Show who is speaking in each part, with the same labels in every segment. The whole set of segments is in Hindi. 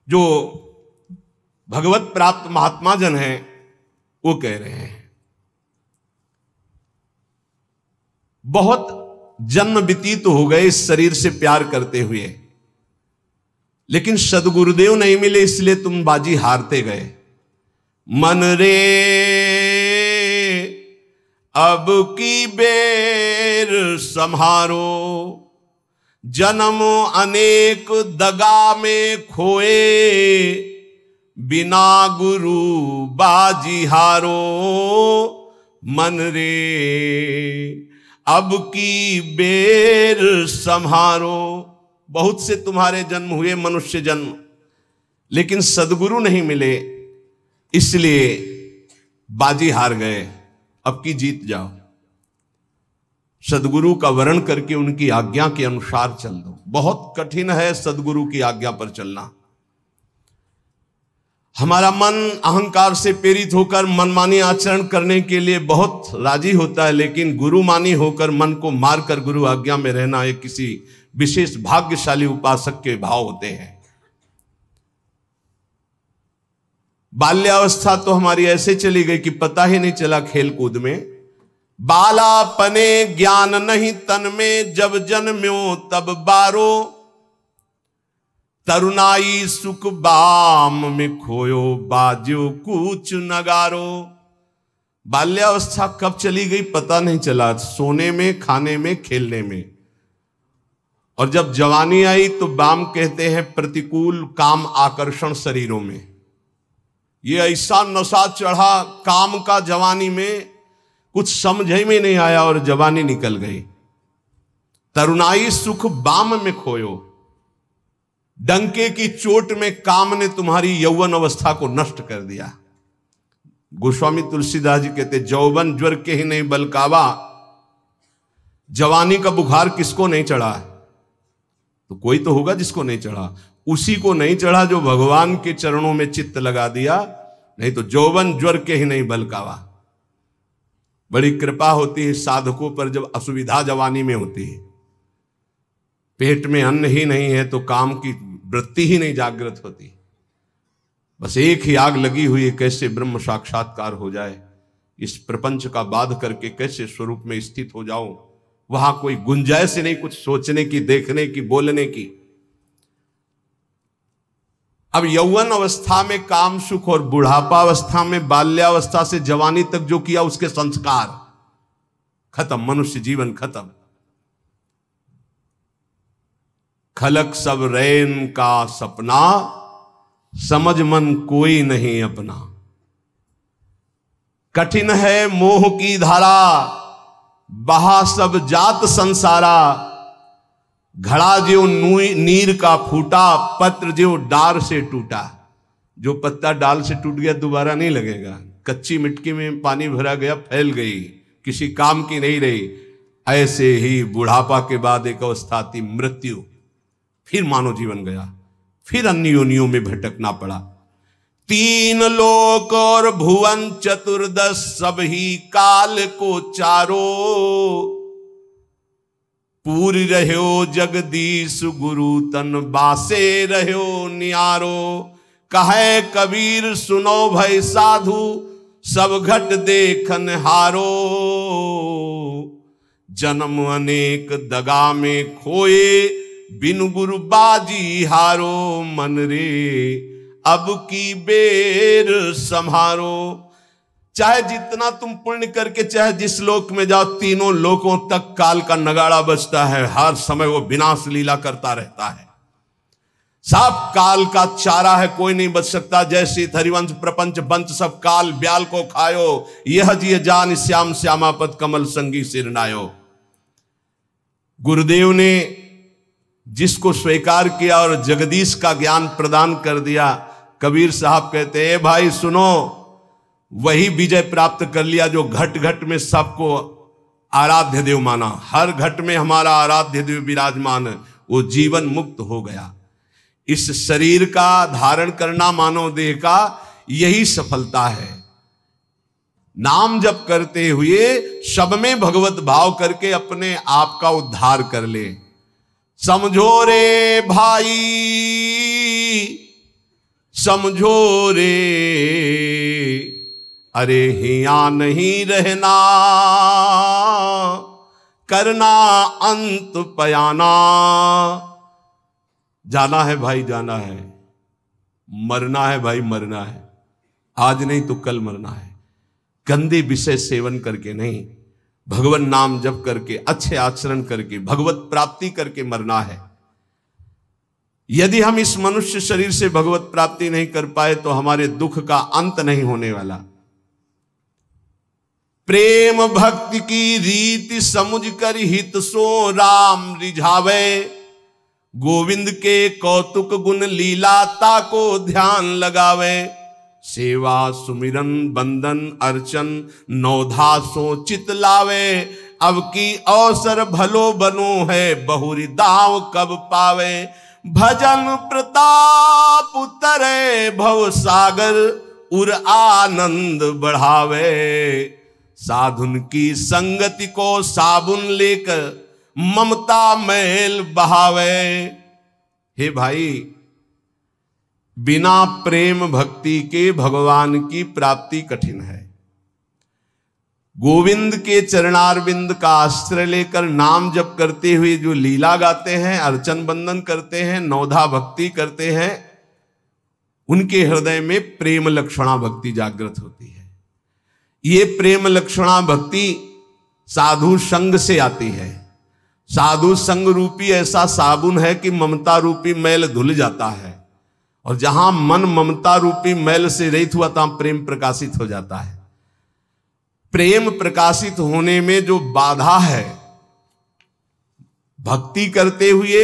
Speaker 1: जो भगवत प्राप्त महात्मा जन हैं वो कह रहे हैं। बहुत जन्म व्यतीत हो गए इस शरीर से प्यार करते हुए, लेकिन सदगुरुदेव नहीं मिले, इसलिए तुम बाजी हारते गए। मन रे अब की बेर सम्हारो, जन्म अनेक दगा में खोए, बिना गुरु बाजी हारो। मन रे अब की बेर सम्हारो। बहुत से तुम्हारे जन्म हुए मनुष्य जन्म, लेकिन सदगुरु नहीं मिले, इसलिए बाजी हार गए। अब की जीत जाओ, सदगुरु का वरण करके उनकी आज्ञा के अनुसार चल दो। बहुत कठिन है सदगुरु की आज्ञा पर चलना। हमारा मन अहंकार से प्रेरित होकर मनमानी आचरण करने के लिए बहुत राजी होता है, लेकिन गुरुमानी होकर मन को मारकर गुरु आज्ञा में रहना एक किसी विशेष भाग्यशाली उपासक के भाव होते हैं। बाल्यावस्था तो हमारी ऐसे चली गई कि पता ही नहीं चला खेल कूद में। बालापने ज्ञान नहीं तन में, जब जन्म्यो तब बारो, तरुणाई सुख बाम में खोयो, बाजो कूच नगारो। बाल्यावस्था कब चली गई पता नहीं चला, सोने में, खाने में, खेलने में। और जब जवानी आई तो बाम कहते हैं प्रतिकूल काम आकर्षण शरीरों में। ये ऐसा नशा चढ़ा काम का जवानी में, कुछ समझ ही में नहीं आया और जवानी निकल गई। तरुणाई सुख बाम में खोयो, डंके की चोट में काम ने तुम्हारी यौवन अवस्था को नष्ट कर दिया। गोस्वामी तुलसीदास जी कहते जौवन ज्वर के ही नहीं बलकावा। जवानी का बुखार किसको नहीं चढ़ा? तो कोई तो होगा जिसको नहीं चढ़ा। उसी को नहीं चढ़ा जो भगवान के चरणों में चित्त लगा दिया, नहीं तो जौवन ज्वर के ही नहीं बलकावा। बड़ी कृपा होती है साधकों पर जब असुविधा जवानी में होती है। पेट में अन्न ही नहीं है तो काम की वृत्ति ही नहीं जागृत होती। बस एक ही आग लगी हुई है, कैसे ब्रह्म साक्षात्कार हो जाए, इस प्रपंच का बाध करके कैसे स्वरूप में स्थित हो जाओ। वहां कोई गुंजाइश नहीं कुछ सोचने की, देखने की, बोलने की। अब यौवन अवस्था में काम सुख और बुढ़ापा अवस्था में, बाल्यावस्था से जवानी तक जो किया उसके संस्कार खत्म, मनुष्य जीवन खत्म। खलक सब रैन का सपना, समझ मन कोई नहीं अपना। कठिन है मोह की धारा, बहा सब जात संसारा। घड़ा जो नीर का फूटा, पत्र जो डार से टूटा। जो पत्ता डाल से टूट गया दोबारा नहीं लगेगा। कच्ची मिट्टी में पानी भरा गया, फैल गई, किसी काम की नहीं रही। ऐसे ही बुढ़ापा के बाद एक अवस्था आती मृत्यु, फिर मानव जीवन गया, फिर अन्य योनियों में भटकना पड़ा। तीन लोक और भुवन चतुर्दश, सब ही काल को चारो। पूरी रहो जगदीश गुरु तन, बासे रहो नियारो। कहे कबीर सुनो भय साधु, सब घट देखन हारो। जन्म अनेक दगा में खोए, बिन गुरु बाजी हारो। मन रे अब की बेर संहारो। चाहे जितना तुम पुण्य करके चाहे जिस लोक में जाओ, तीनों लोकों तक काल का नगाड़ा बजता है। हर समय वो विनाश लीला करता रहता है। सब काल का चारा है, कोई नहीं बच सकता। जैसे हरिवंश प्रपंच बंच सब काल ब्याल को खायो, यह जिय जान श्याम श्यामापत कमल संगी सिरनायो। गुरुदेव ने जिसको स्वीकार किया और जगदीश का ज्ञान प्रदान कर दिया, कबीर साहब कहते हैं भाई सुनो, वही विजय प्राप्त कर लिया जो घट घट में सबको आराध्य देव माना। हर घट में हमारा आराध्य देव विराजमान है, वो जीवन मुक्त हो गया। इस शरीर का धारण करना मानव देह का यही सफलता है। नाम जप करते हुए सब में भगवत भाव करके अपने आप का उद्धार कर ले। समझो रे भाई समझो रे, अरे हिया नहीं रहना, करना अंत पयाना। जाना है भाई जाना है, मरना है भाई मरना है, आज नहीं तो कल मरना है। गंदे विषय सेवन करके नहीं, भगवान नाम जप करके, अच्छे आचरण करके, भगवत प्राप्ति करके मरना है। यदि हम इस मनुष्य शरीर से भगवत प्राप्ति नहीं कर पाए तो हमारे दुख का अंत नहीं होने वाला। प्रेम भक्ति की रीति समुझ कर हित सो राम रिझावे, गोविंद के कौतुक गुण लीलाता को ध्यान लगावे। सेवा सुमिरन बंदन अर्चन नौधा सो चित लावे, अब की अवसर भलो बनो है बहुरी दाव कब पावे। भजन प्रताप उतरे भव सागर उर आनंद बढ़ावे, साधुन की संगति को साबुन लेकर ममता मैल बहावे। हे भाई, बिना प्रेम भक्ति के भगवान की प्राप्ति कठिन है। गोविंद के चरणारविंद का आश्रय लेकर नाम जप करते हुए जो लीला गाते हैं, अर्चन बंदन करते हैं, नौधा भक्ति करते हैं, उनके हृदय में प्रेम लक्षणा भक्ति जागृत होती है। ये प्रेम लक्षणा भक्ति साधु संग से आती है। साधु संग रूपी ऐसा साबुन है कि ममता रूपी मैल धुल जाता है, और जहां मन ममता रूपी मैल से रहित हुआ तहां प्रेम प्रकाशित हो जाता है। प्रेम प्रकाशित होने में जो बाधा है, भक्ति करते हुए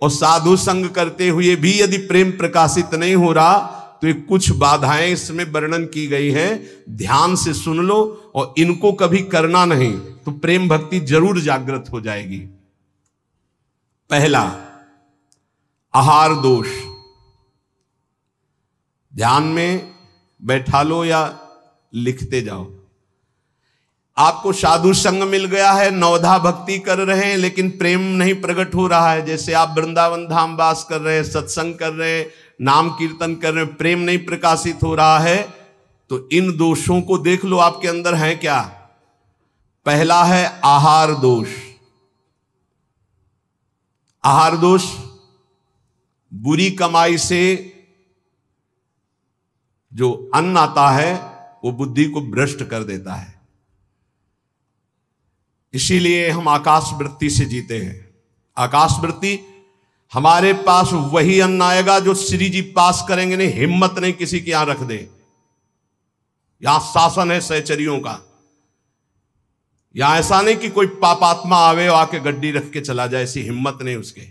Speaker 1: और साधु संग करते हुए भी यदि प्रेम प्रकाशित नहीं हो रहा तो ये कुछ बाधाएं इसमें वर्णन की गई हैं। ध्यान से सुन लो और इनको कभी करना नहीं तो प्रेम भक्ति जरूर जागृत हो जाएगी। पहला, आहार दोष। ध्यान में बैठा लो या लिखते जाओ। आपको साधु संग मिल गया है, नवधा भक्ति कर रहे हैं, लेकिन प्रेम नहीं प्रकट हो रहा है। जैसे आप वृंदावन धाम वास कर रहे हैं, सत्संग कर रहे हैं, नाम कीर्तन कर रहे हैं, प्रेम नहीं प्रकाशित हो रहा है, तो इन दोषों को देख लो आपके अंदर है क्या। पहला है आहार दोष। आहार दोष बुरी कमाई से जो अन्न आता है वो बुद्धि को भ्रष्ट कर देता है। इसीलिए हम आकाश वृत्ति से जीते हैं। आकाश वृत्ति, हमारे पास वही अन्न आएगा जो श्री जी पास करेंगे नहीं, हिम्मत नहीं किसी के यहां रख दे। यहां शासन है सहचरियों का। यहां ऐसा नहीं कि कोई पापात्मा आवे और आके गड्डी रख के चला जाए, ऐसी हिम्मत नहीं, उसके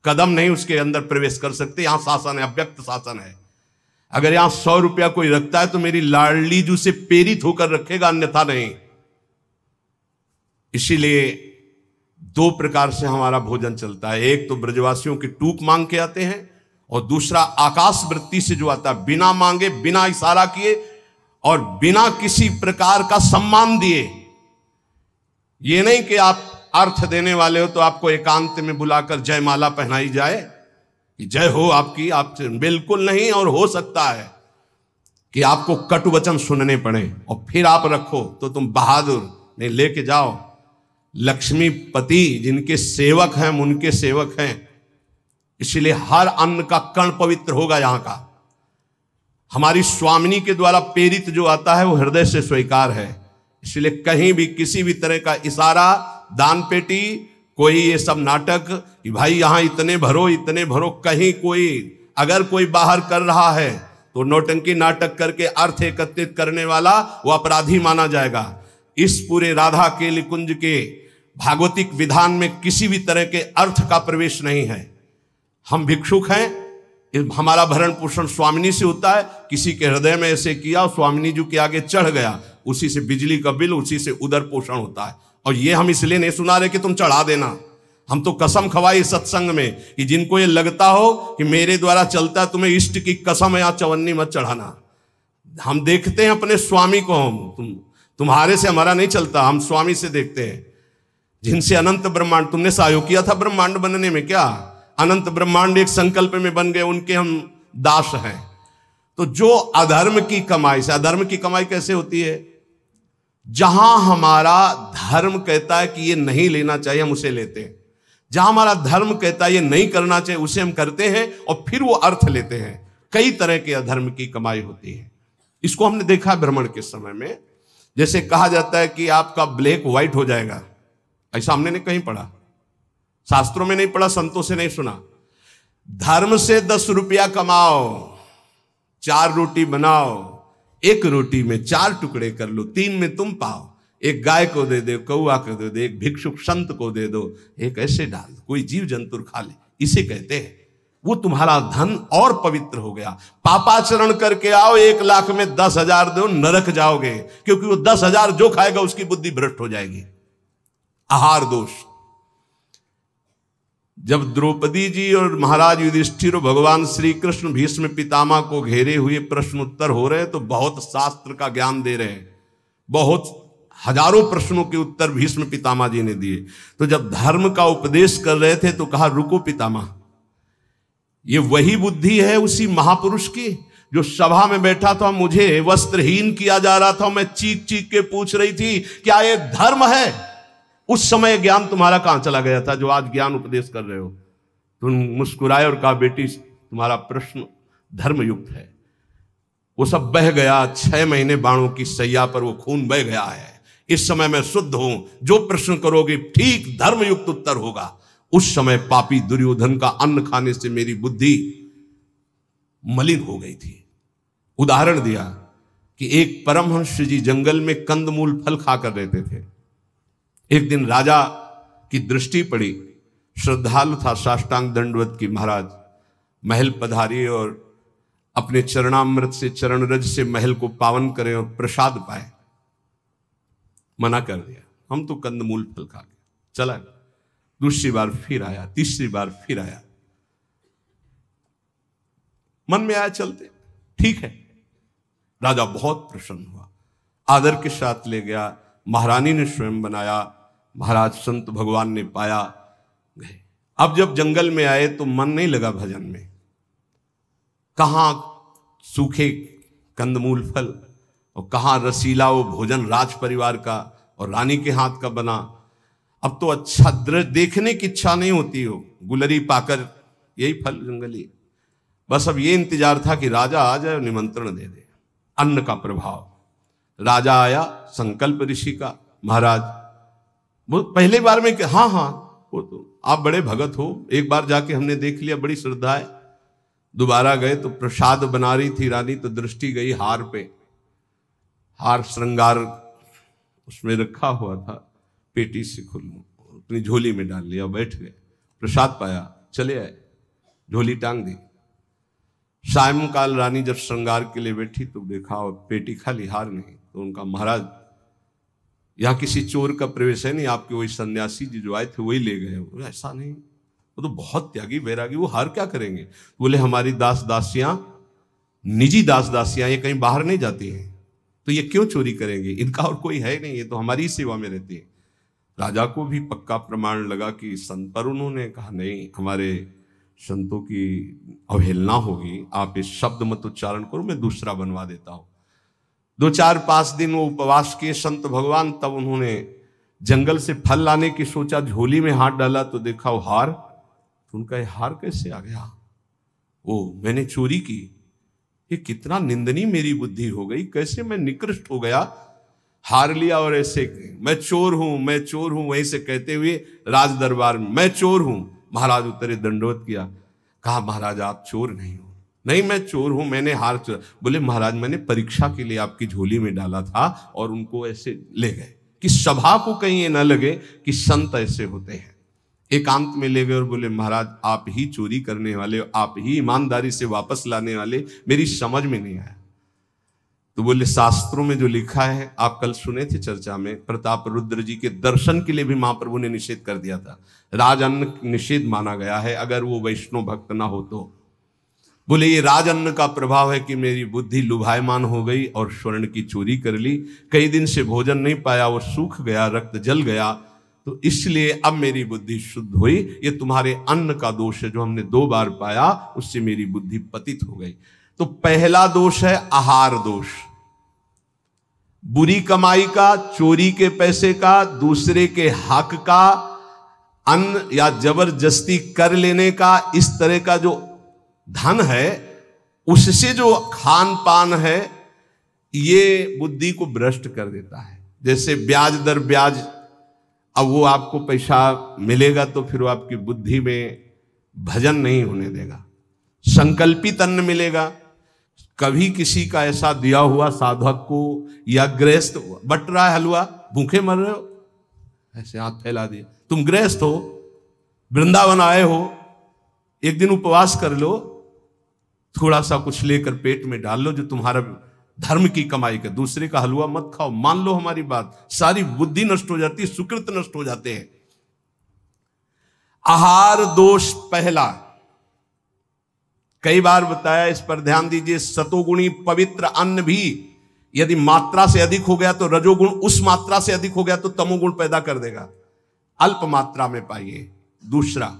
Speaker 1: कदम नहीं उसके अंदर प्रवेश कर सकते। यहां शासन है, अव्यक्त शासन है। अगर यहां 100 रुपया कोई रखता है तो मेरी लाडली जू से प्रेरित होकर रखेगा, अन्यथा नहीं। इसीलिए दो प्रकार से हमारा भोजन चलता है। एक तो ब्रजवासियों की टूक मांग के आते हैं, और दूसरा आकाश वृत्ति से जो आता है, बिना मांगे, बिना इशारा किए और बिना किसी प्रकार का सम्मान दिए। ये नहीं कि आप अर्थ देने वाले हो तो आपको एकांत में बुलाकर जयमाला पहनाई जाए कि जय हो आपकी, आप बिल्कुल नहीं। और हो सकता है कि आपको कटु वचन सुनने पड़े और फिर आप रखो तो तुम बहादुर नहीं, लेके जाओ। लक्ष्मीपति जिनके सेवक हैं, उनके सेवक हैं, इसलिए हर अन्न का कण पवित्र होगा यहां का। हमारी स्वामिनी के द्वारा प्रेरित जो आता है वो हृदय से स्वीकार है। इसलिए कहीं भी किसी भी तरह का इशारा, दान पेटी, कोई ये सब नाटक कि भाई यहां इतने भरो इतने भरो, कहीं कोई अगर कोई बाहर कर रहा है तो नौटंकी नाटक करके अर्थ एकत्रित करने वाला वो अपराधी माना जाएगा। इस पूरे राधा केली कुंज के भागवतिक विधान में किसी भी तरह के अर्थ का प्रवेश नहीं है। हम भिक्षुक हैं, हमारा भरण पोषण स्वामिनी से होता है। किसी के हृदय में ऐसे किया, स्वामिनी जी के आगे चढ़ गया, उसी से बिजली का बिल, उसी से उदर पोषण होता है। और ये हम इसलिए नहीं सुना रहे कि तुम चढ़ा देना। हम तो कसम खवाई सत्संग में कि जिनको ये लगता हो कि मेरे द्वारा चलता है, तुम्हें इष्ट की कसम है, यहाँ चवन्नी मत चढ़ाना। हम देखते हैं अपने स्वामी को, हम तुम्हारे से हमारा नहीं चलता, हम स्वामी से देखते हैं जिनसे अनंत ब्रह्मांड। तुमने सहयोग किया था ब्रह्मांड बनने में क्या? अनंत ब्रह्मांड एक संकल्प में बन गए, उनके हम दास हैं। तो जो अधर्म की कमाई से, अधर्म की कमाई कैसे होती है? जहां हमारा धर्म कहता है कि ये नहीं लेना चाहिए, हम उसे लेते हैं। जहां हमारा धर्म कहता है ये नहीं करना चाहिए, उसे हम करते हैं और फिर वो अर्थ लेते हैं। कई तरह के अधर्म की कमाई होती है। इसको हमने देखा भ्रमण के समय में। जैसे कहा जाता है कि आपका ब्लैक व्हाइट हो जाएगा, ऐसा हमने नहीं कहीं पढ़ा, शास्त्रों में नहीं पढ़ा, संतों से नहीं सुना। धर्म से 10 रुपया कमाओ, 4 रोटी बनाओ, 1 रोटी में 4 टुकड़े कर लो, 3 में तुम पाओ। एक गाय को दे दो, कौआ को दे दो, एक भिक्षुक संत को दे दो, एक ऐसे डाल, कोई जीव जंतु खा ले, इसे कहते हैं। वो तुम्हारा धन और पवित्र हो गया। पापाचरण करके आओ, 1 लाख में 10,000 दो, नरक जाओगे, क्योंकि वो 10,000 जो खाएगा उसकी बुद्धि भ्रष्ट हो जाएगी। आहार दोष। जब द्रौपदी जी और महाराज युधिष्ठिर और भगवान श्री कृष्ण भीष्म पितामह को घेरे हुए प्रश्न उत्तर हो रहे हैं, तो बहुत शास्त्र का ज्ञान दे रहे हैं, बहुत हजारों प्रश्नों के उत्तर भीष्म पितामह जी ने दिए। तो जब धर्म का उपदेश कर रहे थे तो कहा, रुको पितामह, ये वही बुद्धि है उसी महापुरुष की जो सभा में बैठा था, मुझे वस्त्रहीन किया जा रहा था, मैं चीख चीख के पूछ रही थी क्या ये धर्म है? उस समय ज्ञान तुम्हारा कहां चला गया था जो आज ज्ञान उपदेश कर रहे हो? तुम मुस्कुराए और कहा, बेटी तुम्हारा प्रश्न धर्मयुक्त है। वो सब बह गया, 6 महीने बाणों की सैया पर वो खून बह गया है। इस समय मैं शुद्ध हूं, जो प्रश्न करोगे ठीक धर्मयुक्त उत्तर होगा। उस समय पापी दुर्योधन का अन्न खाने से मेरी बुद्धि मलिन हो गई थी। उदाहरण दिया कि एक परमहंस जी जंगल में कंदमूल फल खाकर रहते थे। एक दिन राजा की दृष्टि पड़ी, श्रद्धालु था, साष्टांग दंडवत की, महाराज महल पधारिए और अपने चरणामृत से, चरण रज से महल को पावन करें और प्रसाद पाए। मना कर दिया, हम तो कंदमूल फल खा गए। चला, दूसरी बार फिर आया, तीसरी बार फिर आया। मन में आया चलते, ठीक है। राजा बहुत प्रसन्न हुआ, आदर के साथ ले गया, महारानी ने स्वयं बनाया, महाराज संत भगवान ने पाया, गए। अब जब जंगल में आए तो मन नहीं लगा भजन में। कहां सूखे कंदमूल फल और कहां रसीला वो भोजन राज परिवार का और रानी के हाथ का बना। अब तो अच्छा दृश्य देखने की इच्छा नहीं होती हो, गुलरी पाकर यही फल जंगली। बस अब ये इंतजार था कि राजा आ जाए और निमंत्रण दे दे। अन्न का प्रभाव। राजा आया, संकल्प ऋषि का, महाराज वो पहले बार में हाँ हाँ वो तो आप बड़े भगत हो, एक बार जाके हमने देख लिया, बड़ी श्रद्धा है। दोबारा गए तो प्रसाद बना रही थी रानी, तो दृष्टि गई हार पे। हार श्रृंगार उसमें रखा हुआ था, पेटी से खुल अपनी झोली में डाल लिया, बैठ गए, प्रसाद पाया, चले आए, झोली टांग दी। सायंकाल रानी जब श्रृंगार के लिए बैठी तो देखा और पेटी खाली, हार नहीं। तो उनका, महाराज यहाँ किसी चोर का प्रवेश है नहीं, आपके वही सन्यासी जी जो आए थे वही ले गए। ऐसा नहीं, वो तो बहुत त्यागी बैरागी, वो हार क्या करेंगे? बोले हमारी दास दासियां, निजी दास दासियां, ये कहीं बाहर नहीं जाती हैं, तो ये क्यों चोरी करेंगे? इनका और कोई है नहीं, ये तो हमारी सेवा में रहती है। राजा को भी पक्का प्रमाण लगा कि संत, पर उन्होंने कहा नहीं, हमारे संतों की अवहेलना होगी, आप इस शब्द मत उच्चारण करो, मैं दूसरा बनवा देता हूं। 2-4-5 दिन वो उपवास किए संत भगवान, तब उन्होंने जंगल से फल लाने की सोचा, झोली में हाथ डाला तो देखा वो हार। तो उनका ये हार कैसे आ गया? वो मैंने चोरी की, ये कितना निंदनीय मेरी बुद्धि हो गई, कैसे मैं निकृष्ट हो गया। हार लिया और ऐसे मैं चोर हूं, मैं चोर हूं, वहीं से कहते हुए राज दरबार में मैं चोर हूं। महाराज उतरे, दंडवत किया, कहा महाराज आप चोर नहीं हो। नहीं मैं चोर हूं, मैंने हार चोर। बोले महाराज मैंने परीक्षा के लिए आपकी झोली में डाला था और उनको ऐसे ले गए कि सभा को कहीं ये ना लगे कि संत ऐसे होते हैं। एकांत में ले गए और बोले महाराज आप ही चोरी करने वाले, आप ही ईमानदारी से वापस लाने वाले, मेरी समझ में नहीं आया। तो बोले शास्त्रों में जो लिखा है, आप कल सुने थे चर्चा में, प्रताप रुद्र जी के दर्शन के लिए भी महाप्रभु ने निषेध कर दिया था, राजअन्न निषेध माना गया है अगर वो वैष्णव भक्त ना हो तो। बोले ये राजअन्न का प्रभाव है कि मेरी बुद्धि लुभायमान हो गई और स्वर्ण की चोरी कर ली, कई दिन से भोजन नहीं पाया, वो सूख गया, रक्त जल गया, तो इसलिए अब मेरी बुद्धि शुद्ध हुई। ये तुम्हारे अन्न का दोष है जो हमने 2 बार पाया, उससे मेरी बुद्धि पतित हो गई। तो पहला दोष है आहार दोष, बुरी कमाई का, चोरी के पैसे का, दूसरे के हक का, अन्न या जबरदस्ती कर लेने का, इस तरह का जो धन है उससे जो खान पान है ये बुद्धि को भ्रष्ट कर देता है। जैसे ब्याज दर ब्याज, अब वो आपको पैसा मिलेगा तो फिर वो आपकी बुद्धि में भजन नहीं होने देगा। संकल्पित अन्न मिलेगा, कभी किसी का ऐसा दिया हुआ साधक को या गृहस्थ बट रहा है हलवा, भूखे मर रहे हो, ऐसे हाथ फैला दिया, तुम गृहस्थ हो, वृंदावन आए हो, एक दिन उपवास कर लो, थोड़ा सा कुछ लेकर पेट में डाल लो जो तुम्हारा धर्म की कमाई का, दूसरे का हलवा मत खाओ। मान लो हमारी बात, सारी बुद्धि नष्ट हो जाती है, सुकृत नष्ट हो जाते हैं। आहार दोष पहला, कई बार बताया, इस पर ध्यान दीजिए। सतोगुणी पवित्र अन्न भी यदि मात्रा से अधिक हो गया तो रजोगुण, उस मात्रा से अधिक हो गया तो तमोगुण पैदा कर देगा। अल्प मात्रा में पाइए। दूसरा,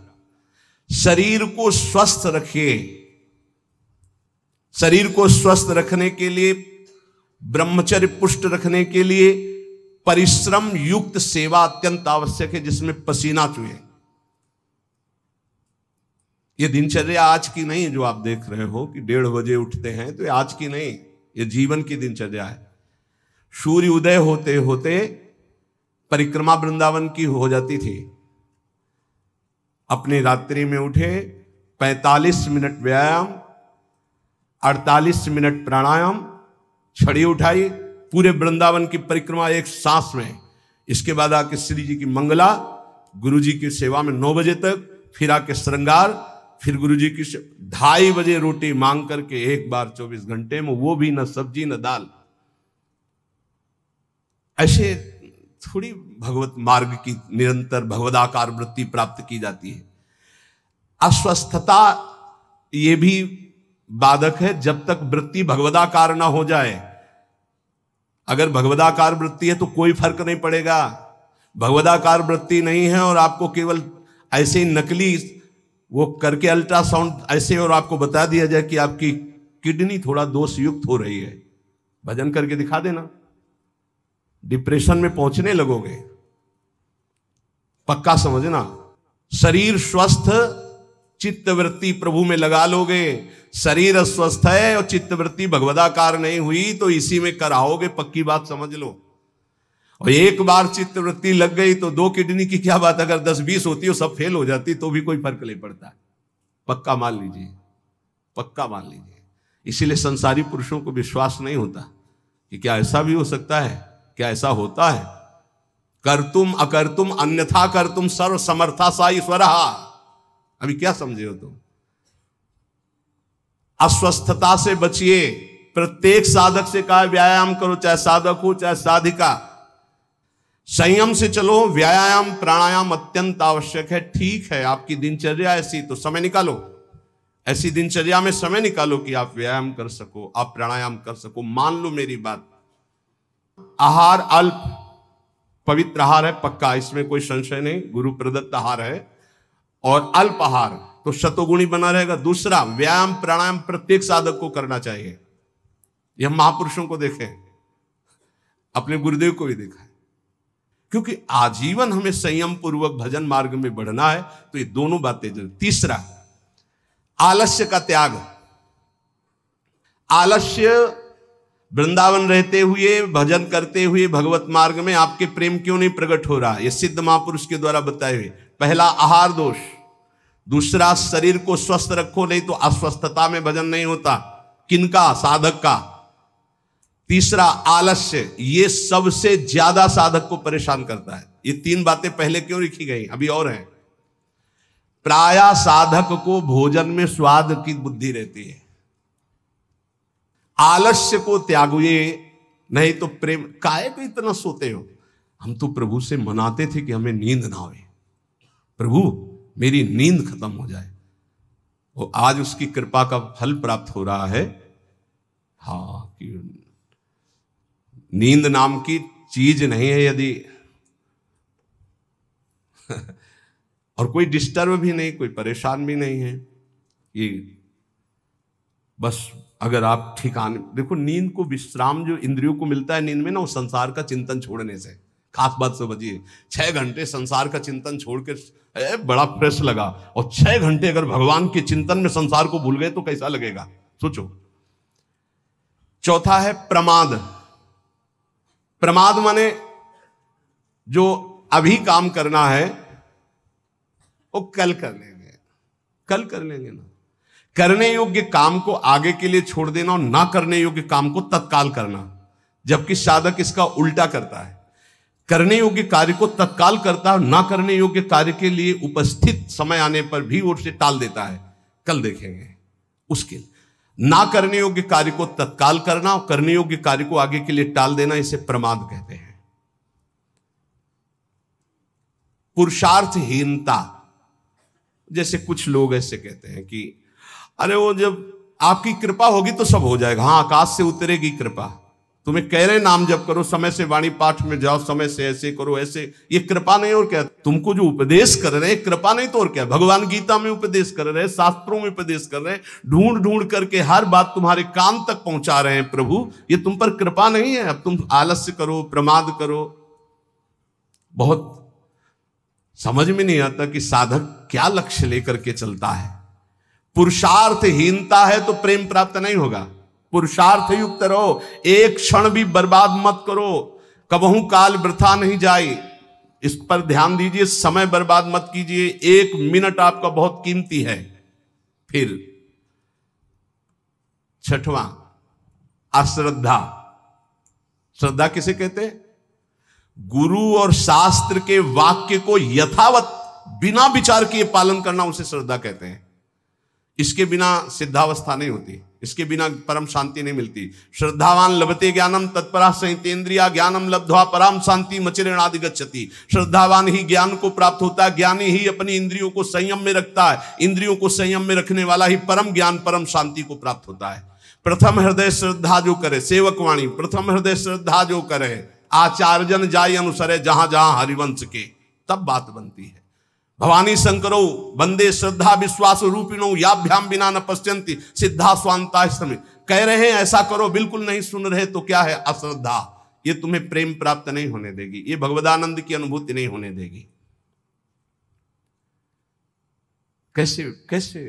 Speaker 1: शरीर को स्वस्थ रखिए। शरीर को स्वस्थ रखने के लिए, ब्रह्मचर्य पुष्ट रखने के लिए परिश्रम युक्त सेवा अत्यंत आवश्यक है, जिसमें पसीना चुए। ये दिनचर्या आज की नहीं जो आप देख रहे हो कि 1:30 बजे उठते हैं, तो ये आज की नहीं, ये जीवन की दिनचर्या है। सूर्य उदय होते होते परिक्रमा वृंदावन की हो जाती थी। अपनी रात्रि में उठे, 45 मिनट व्यायाम, 48 मिनट प्राणायाम, छड़ी उठाई, पूरे वृंदावन की परिक्रमा एक सांस में। इसके बाद आके श्री जी की मंगला, गुरु जी की सेवा में 9 बजे तक, फिर आके श्रृंगार, फिर गुरु जी की 2:30 बजे रोटी मांग करके एक बार 24 घंटे में, वो भी न सब्जी न दाल। ऐसे थोड़ी भगवत मार्ग की निरंतर भगवदाकार वृत्ति प्राप्त की जाती है। अस्वस्थता ये भी बाधक है, जब तक वृत्ति भगवदाकार ना हो जाए। अगर भगवदाकार वृत्ति है तो कोई फर्क नहीं पड़ेगा। भगवदाकार वृत्ति नहीं है और आपको केवल ऐसे ही नकली वो करके अल्ट्रासाउंड ऐसे और आपको बता दिया जाए कि आपकी किडनी थोड़ा दोष युक्त हो रही है, भजन करके दिखा देना, डिप्रेशन में पहुंचने लगोगे। पक्का समझना, शरीर स्वस्थ, चित्तवृत्ति प्रभु में लगा लोगे। शरीर अस्वस्थ है और चित्तवृत्ति भगवदाकार नहीं हुई तो इसी में कराओगे, पक्की बात समझ लो। और एक बार चित्तवृत्ति लग गई तो 2 किडनी की क्या बात, अगर 10-20 होती हो सब फेल हो जाती तो भी कोई फर्क नहीं पड़ता। पक्का मान लीजिए, पक्का मान लीजिए। इसीलिए संसारी पुरुषों को विश्वास नहीं होता कि क्या ऐसा भी हो सकता है, क्या ऐसा होता है। कर्तुम अकर्तुम अन्यथा कर्तुम सर्व समर्था सा ईश्वरः। अभी क्या समझे हो तुम? अस्वस्थता से बचिए। प्रत्येक साधक से कहा व्यायाम करो, चाहे साधक हो चाहे साधिका। संयम से चलो, व्यायाम प्राणायाम अत्यंत आवश्यक है। ठीक है, आपकी दिनचर्या ऐसी तो समय निकालो, ऐसी दिनचर्या में समय निकालो कि आप व्यायाम कर सको, आप प्राणायाम कर सको। मान लो मेरी बात। आहार अल्प पवित्र आहार है, पक्का, इसमें कोई संशय नहीं, गुरु प्रदत्त आहार है। और अल्प आहार तो शतोगुणी बना रहेगा। दूसरा, व्यायाम प्राणायाम प्रत्येक साधक को करना चाहिए। यह महापुरुषों को देखें, अपने गुरुदेव को भी देखा है, क्योंकि आजीवन हमें संयम पूर्वक भजन मार्ग में बढ़ना है, तो ये दोनों बातें जरूर। तीसरा, आलस्य का त्याग। आलस्य, वृंदावन रहते हुए भजन करते हुए भगवत मार्ग में आपके प्रेम क्यों नहीं प्रकट हो रहा, ये सिद्ध महापुरुष के द्वारा बताए हुए। पहला आहार दोष, दूसरा शरीर को स्वस्थ रखो, नहीं तो अस्वस्थता में भजन नहीं होता। किनका? साधक का। तीसरा आलस्य, ये सबसे ज्यादा साधक को परेशान करता है। ये 3 बातें पहले क्यों लिखी गई, अभी और हैं। प्रायः साधक को भोजन में स्वाद की बुद्धि रहती है। आलस्य को त्यागिए, नहीं तो प्रेम। काहे को इतना सोते हो? हम तो प्रभु से मनाते थे कि हमें नींद ना आए, प्रभु मेरी नींद खत्म हो जाए। वो आज उसकी कृपा का फल प्राप्त हो रहा है। हाँ, कि नींद नाम की चीज नहीं है यदि और कोई डिस्टर्ब भी नहीं, कोई परेशान भी नहीं है, ये बस अगर आप ठिकाने, देखो नींद को विश्राम जो इंद्रियों को मिलता है नींद में ना, वो संसार का चिंतन छोड़ने से। खास बात समझिए, 6 घंटे संसार का चिंतन छोड़ के बड़ा फ्रेश लगा, और 6 घंटे अगर भगवान के चिंतन में संसार को भूल गए तो कैसा लगेगा, सोचो। चौथा है प्रमाद। प्रमाद माने जो अभी काम करना है वो कल कर लेंगे, कल कर लेंगे ना। करने योग्य काम को आगे के लिए छोड़ देना और ना करने योग्य काम को तत्काल करना, जबकि साधक इसका उल्टा करता है। करने योग्य कार्य को तत्काल करता है, ना करने योग्य कार्य के लिए उपस्थित समय आने पर भी उसे टाल देता है, कल देखेंगे। उसके ना करने योग्य कार्य को तत्काल करना और करने योग्य कार्य को आगे के लिए टाल देना, इसे प्रमाद कहते हैं। पुरुषार्थहीनता, जैसे कुछ लोग ऐसे कहते हैं कि अरे वो जब आपकी कृपा होगी तो सब हो जाएगा। हाँ, आकाश से उतरेगी कृपा, तुम्हें कह रहे नाम जप करो, समय से वाणी पाठ में जाओ, समय से ऐसे करो ऐसे, ये कृपा नहीं और क्या। तुमको जो उपदेश कर रहे हैं कृपा नहीं तो और क्या। भगवान गीता में उपदेश कर रहे हैं, शास्त्रों में उपदेश कर रहे हैं, ढूंढ ढूंढ करके हर बात तुम्हारे कान तक पहुंचा रहे हैं प्रभु, ये तुम पर कृपा नहीं है। अब तुम आलस्य करो, प्रमाद करो। बहुत समझ में नहीं आता कि साधक क्या लक्ष्य लेकर के चलता है। पुरुषार्थहीनता है तो प्रेम प्राप्त नहीं होगा। पुरुषार्थ युक्त रहो, एक क्षण भी बर्बाद मत करो, कबहू काल वृथा नहीं जाए, इस पर ध्यान दीजिए। समय बर्बाद मत कीजिए, 1 मिनट आपका बहुत कीमती है। फिर 6वां, अश्रद्धा। श्रद्धा किसे कहते हैं? गुरु और शास्त्र के वाक्य को यथावत बिना विचार किए पालन करना, उसे श्रद्धा कहते हैं। इसके बिना सिद्धावस्था नहीं होती, इसके बिना परम शांति नहीं मिलती। श्रद्धावान लभते ज्ञानम तत्परा संहितेन्द्रिया ज्ञानम लब्ध्वा पराम शांति मचिरेणादि गच्छति। श्रद्धावान ही ज्ञान को प्राप्त होता है, ज्ञानी ही अपनी इंद्रियों को संयम में रखता है, इंद्रियों को संयम में रखने वाला ही परम ज्ञान परम शांति को प्राप्त होता है। प्रथम हृदय श्रद्धा जो करे, सेवकवाणी, प्रथम हृदय श्रद्धा जो करे, आचार्यजन जाय अनुसरे जहां जहां हरिवंश के, तब बात बनती है। भवानी शंकरो वंदे श्रद्धा विश्वास रूपिणो याभ्याम बिना न पश्यन्ति सिद्धा स्वांता श्रमिक। कह रहे हैं ऐसा करो, बिल्कुल नहीं सुन रहे तो क्या है? अश्रद्धा। ये तुम्हें प्रेम प्राप्त नहीं होने देगी, ये भगवदानंद की अनुभूति नहीं होने देगी। कैसे कैसे?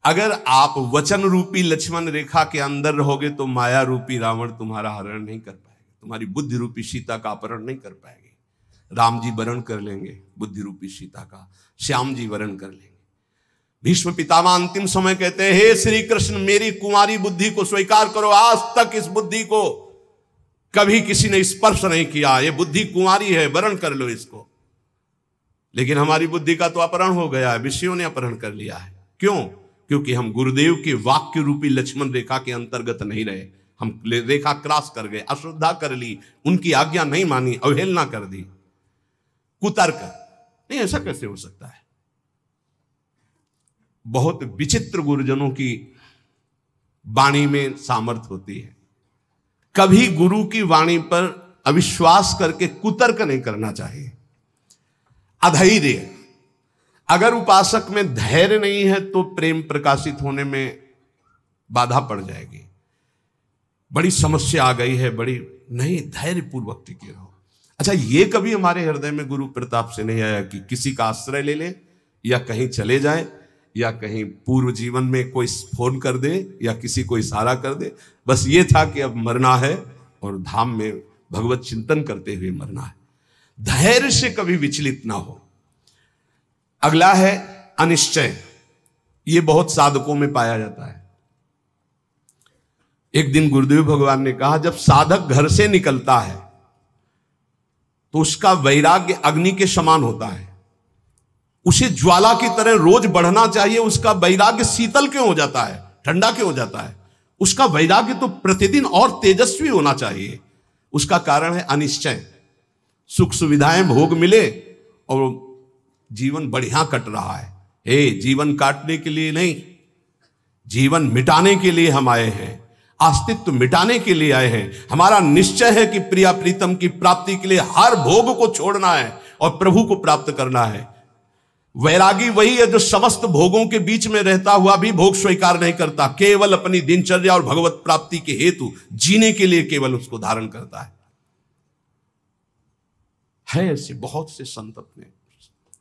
Speaker 1: अगर आप वचन रूपी लक्ष्मण रेखा के अंदर रहोगे तो माया रूपी रावण तुम्हारा हरण नहीं कर पाएगा, तुम्हारी बुद्धि रूपी सीता का अपहरण नहीं कर पाएगी। राम जी वरण कर लेंगे बुद्धि रूपी सीता का, श्याम जी वरण कर लेंगे। भीष्म पितामह अंतिम समय कहते हैं, हे श्री कृष्ण मेरी कुमारी बुद्धि को स्वीकार करो, आज तक इस बुद्धि को कभी किसी ने स्पर्श नहीं किया, ये बुद्धि कुमारी है, वरण कर लो इसको। लेकिन हमारी बुद्धि का तो अपहरण हो गया है, विषयों ने अपहरण कर लिया है। क्यों? क्योंकि हम गुरुदेव के वाक्य रूपी लक्ष्मण रेखा के अंतर्गत नहीं रहे, हम रेखा क्रॉस कर गए, अश्रद्धा कर ली, उनकी आज्ञा नहीं मानी, अवहेलना कर दी, कुतर्क। नहीं, ऐसा कैसे हो सकता है? बहुत विचित्र गुरुजनों की वाणी में सामर्थ्य होती है। कभी गुरु की वाणी पर अविश्वास करके कुतर्क नहीं करना चाहिए। अधैर्य, अगर उपासक में धैर्य नहीं है तो प्रेम प्रकाशित होने में बाधा पड़ जाएगी। बड़ी समस्या आ गई है, बड़ी नहीं, धैर्य पूर्वक टिके रहो। अच्छा, ये कभी हमारे हृदय में गुरु प्रताप से नहीं आया कि किसी का आश्रय ले ले, या कहीं चले जाए, या कहीं पूर्व जीवन में कोई फोन कर दे, या किसी को इशारा कर दे, बस ये था कि अब मरना है और धाम में भगवत चिंतन करते हुए मरना है। धैर्य से कभी विचलित ना हो। अगला है अनिश्चय। ये बहुत साधकों में पाया जाता है। एक दिन गुरुदेव भगवान ने कहा, जब साधक घर से निकलता है तो उसका वैराग्य अग्नि के समान होता है, उसे ज्वाला की तरह रोज बढ़ना चाहिए। उसका वैराग्य शीतल क्यों हो जाता है, ठंडा क्यों हो जाता है? उसका वैराग्य तो प्रतिदिन और तेजस्वी होना चाहिए। उसका कारण है अनिश्चय। सुख सुविधाएं भोग मिले और जीवन बढ़िया कट रहा है। हे, जीवन काटने के लिए नहीं, जीवन मिटाने के लिए हम आए हैं, अस्तित्व मिटाने के लिए आए हैं। हमारा निश्चय है कि प्रिया प्रीतम की प्राप्ति के लिए हर भोग को छोड़ना है और प्रभु को प्राप्त करना है। वैरागी वही है जो समस्त भोगों के बीच में रहता हुआ भी भोग स्वीकार नहीं करता, केवल अपनी दिनचर्या और भगवत प्राप्ति के हेतु जीने के लिए केवल उसको धारण करता है ऐसे बहुत से संत अपने।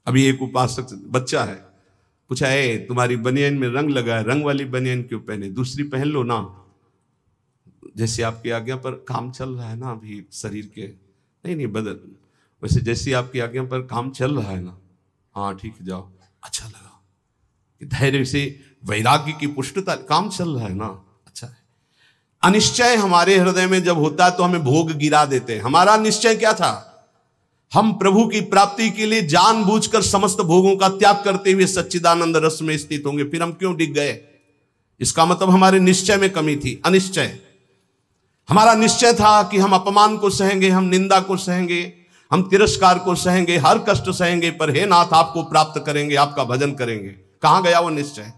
Speaker 1: अभी एक उपासक बच्चा है, पूछा है तुम्हारी बनियान में रंग लगा है, रंग वाली बनियान क्यों पहने, दूसरी पहन लो ना, जैसे आपकी आज्ञा पर काम चल रहा है ना अभी शरीर के, नहीं बदल, वैसे जैसे आपकी आज्ञा पर काम चल रहा है ना, हाँ ठीक है जाओ। अच्छा लगा कि धैर्य से वैराग्य की पुष्टता, काम चल रहा है ना, अच्छा है। अनिश्चय हमारे हृदय में जब होता है तो हमें भोग गिरा देते हैं। हमारा निश्चय क्या था, हम प्रभु की प्राप्ति के लिए जानबूझकर समस्त भोगों का त्याग करते हुए सच्चिदानंद रस में स्थित होंगे, फिर हम क्यों डिग गए? इसका मतलब हमारे निश्चय में कमी थी। अनिश्चय, हमारा निश्चय था कि हम अपमान को सहेंगे, हम निंदा को सहेंगे, हम तिरस्कार को सहेंगे, हर कष्ट सहेंगे, पर हे नाथ आपको प्राप्त करेंगे, आपका भजन करेंगे। कहां गया वो निश्चय?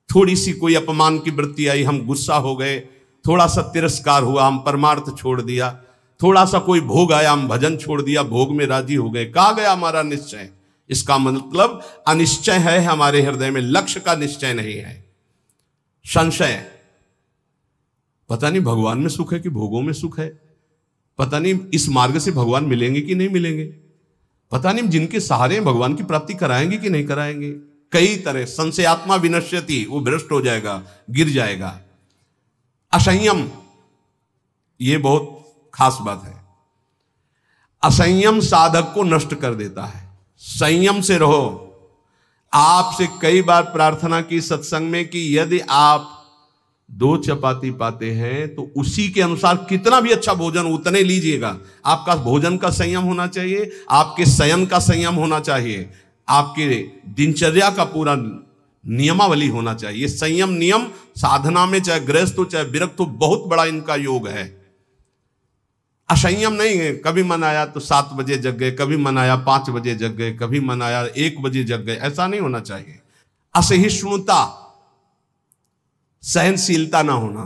Speaker 1: थोड़ी सी कोई अपमान की वृत्ति आई, हम गुस्सा हो गए, थोड़ा सा तिरस्कार हुआ, हम परमार्थ छोड़ दिया, थोड़ा सा कोई भोग आया, हम भजन छोड़ दिया, भोग में राजी हो गए। कहां गया हमारा निश्चय? इसका मतलब अनिश्चय है हमारे हृदय में, लक्ष्य का निश्चय नहीं है। संशय, पता नहीं भगवान में सुख है कि भोगों में सुख है, पता नहीं इस मार्ग से भगवान मिलेंगे कि नहीं मिलेंगे, पता नहीं जिनके सहारे भगवान की प्राप्ति कराएंगे कि नहीं कराएंगे। कई तरह संशयात्मा विनश्यति, वो भ्रष्ट हो जाएगा, गिर जाएगा। असंयम, ये बहुत खास बात है। असंयम साधक को नष्ट कर देता है। संयम से रहो। आपसे कई बार प्रार्थना की सत्संग में कि यदि आप 2 चपाती पाते हैं तो उसी के अनुसार कितना भी अच्छा भोजन उतने लीजिएगा। आपका भोजन का संयम होना चाहिए, आपके शयन का संयम होना चाहिए, आपके दिनचर्या का पूरा नियमावली होना चाहिए। संयम नियम साधना में चाहे गृहस्थ हो चाहे विरक्त हो, बहुत बड़ा इनका योग है। असंयम नहीं है, कभी मन आया तो 7 बजे जग गए, कभी मन आया 5 बजे जग गए, कभी मन आया 1 बजे जग गए, ऐसा नहीं होना चाहिए। असहिष्णुता, सहनशीलता ना होना,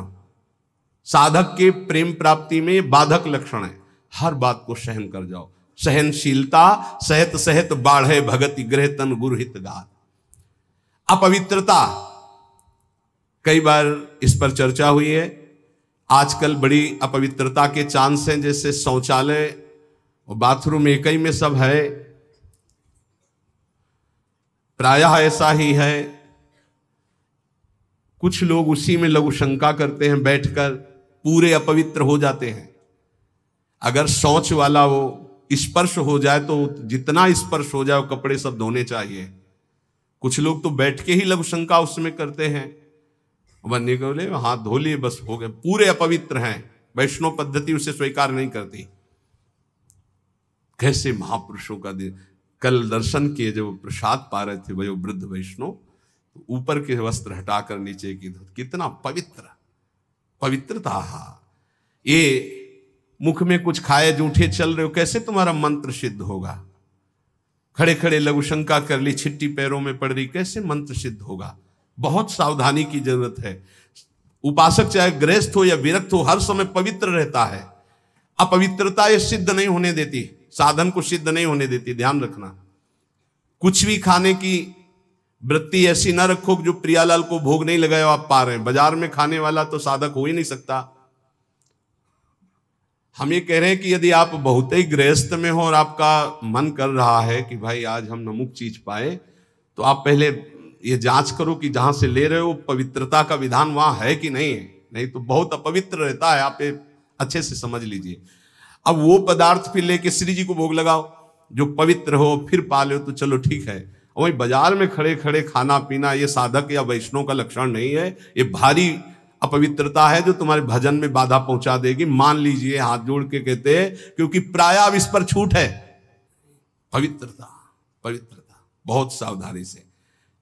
Speaker 1: साधक के प्रेम प्राप्ति में बाधक लक्षण है। हर बात को सहन कर जाओ। सहनशीलता सहत सहत बाढ़े भगति गृह तन गुरु हित गात। अपवित्रता, कई बार इस पर चर्चा हुई है। आजकल बड़ी अपवित्रता के चांस हैं, जैसे शौचालय और बाथरूम एक ही में सब है, प्रायः ऐसा ही है। कुछ लोग उसी में लघु शंका करते हैं, बैठकर पूरे अपवित्र हो जाते हैं। अगर शौच वाला वो स्पर्श हो जाए तो जितना स्पर्श हो जाए वो कपड़े सब धोने चाहिए। कुछ लोग तो बैठ के ही लघु शंका उसमें करते हैं, बनने को बोले हाथ धो लिए बस हो गए, पूरे अपवित्र हैं। वैष्णव पद्धति उसे स्वीकार नहीं करती। कैसे महापुरुषों का दिन, कल दर्शन किए जब प्रसाद पा रहे थे वो वृद्ध वैष्णव, ऊपर के वस्त्र हटाकर नीचे की धोती, कितना पवित्र, पवित्रता। ये मुख में कुछ खाए जूठे चल रहे हो, कैसे तुम्हारा मंत्र सिद्ध होगा? खड़े खड़े लघु शंका कर ली, छिट्टी पैरों में पड़ रही, कैसे मंत्र सिद्ध होगा? बहुत सावधानी की जरूरत है। उपासक चाहे गृहस्थ हो या विरक्त हो, हर समय पवित्र रहता है। अपवित्रता ये सिद्ध नहीं होने देती, साधन को सिद्ध नहीं होने देती, ध्यान रखना। कुछ भी खाने की वृत्ति ऐसी ना रखो जो प्रियालाल को भोग नहीं लगाए आप पा रहे हैं। बाजार में खाने वाला तो साधक हो ही नहीं सकता। हम ये कह रहे हैं कि यदि आप बहुत ही गृहस्थ में हो और आपका मन कर रहा है कि भाई आज हम नमुक चीज पाए, तो आप पहले ये जांच करो कि जहां से ले रहे हो पवित्रता का विधान वहां है कि नहीं है। नहीं तो बहुत अपवित्र रहता है, आप अच्छे से समझ लीजिए। अब वो पदार्थ फिर लेके श्री जी को भोग लगाओ जो पवित्र हो, फिर पा लो तो चलो ठीक है। वही बाजार में खड़े खड़े खाना पीना ये साधक या वैष्णव का लक्षण नहीं है, ये भारी अपवित्रता है जो तुम्हारे भजन में बाधा पहुंचा देगी। मान लीजिए, हाथ जोड़ के कहते हैं, क्योंकि प्राय अब इस पर छूट है। पवित्रता, पवित्रता बहुत सावधानी से।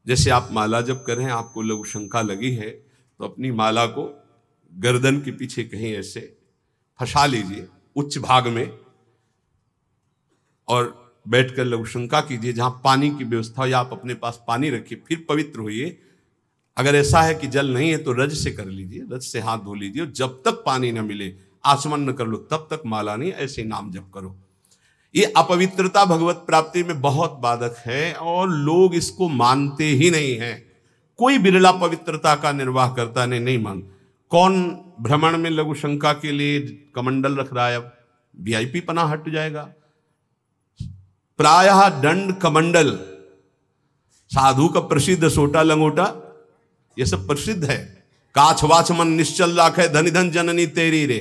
Speaker 1: जैसे आप माला जब कर रहे हैं, आपको लघु शंका लगी है, तो अपनी माला को गर्दन के पीछे कहीं ऐसे फंसा लीजिए उच्च भाग में, और बैठकर लघु शंका कीजिए। जहां पानी की व्यवस्था हो या आप अपने पास पानी रखिए, फिर पवित्र होइए। अगर ऐसा है कि जल नहीं है तो रज से कर लीजिए, रज से हाथ धो लीजिए। जब तक पानी न मिले आचमन न कर लो, तब तक माला नहीं, ऐसे नाम जप करो। ये अपवित्रता भगवत प्राप्ति में बहुत बाधक है और लोग इसको मानते ही नहीं हैं। कोई बिरला पवित्रता का निर्वाह करता नहीं मान। कौन भ्रमण में लघु शंका के लिए कमंडल रख रहा है? अब वीआईपी पना हट जाएगा। प्रायः दंड कमंडल, साधु का प्रसिद्ध सोटा लंगोटा, ये सब प्रसिद्ध है। काछ वाछ मन निश्चल राखे, धनी धन जननी तेरी रे।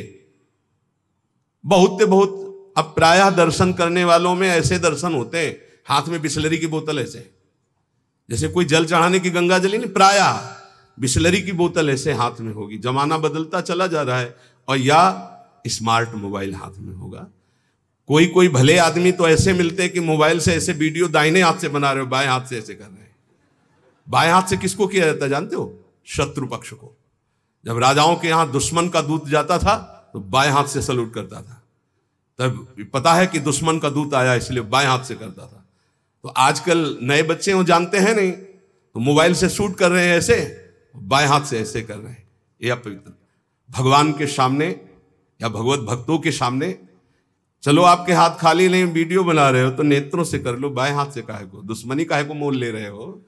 Speaker 1: बहुत अब प्रायः दर्शन करने वालों में ऐसे दर्शन होते हैं, हाथ में बिसलरी की बोतल ऐसे, जैसे कोई जल चढ़ाने की गंगा जली नहीं, प्रायः बिसलरी की बोतल ऐसे हाथ में होगी। जमाना बदलता चला जा रहा है। और या स्मार्ट मोबाइल हाथ में होगा। कोई भले आदमी तो ऐसे मिलते हैं कि मोबाइल से ऐसे वीडियो दाहिने हाथ से बना रहे हो, बाएं हाथ से ऐसे कर रहे हैं। बाएं हाथ से किसको किया जाता है जानते हो? शत्रु पक्ष को। जब राजाओं के यहां दुश्मन का दूत जाता था तो बाएं हाथ से सलूट करता था। तब पता है कि दुश्मन का दूत आया, इसलिए बाएं हाथ से करता था। तो आजकल नए बच्चे वो जानते हैं नहीं, तो मोबाइल से शूट कर रहे हैं, ऐसे बाएं हाथ से ऐसे कर रहे हैं। ये अपवित्र। भगवान के सामने या भगवत भक्तों के सामने, चलो आपके हाथ खाली नहीं, वीडियो बना रहे हो तो नेत्रों से कर लो, बाएं हाथ से काहे को? दुश्मनी काहे को मोल ले रहे हो?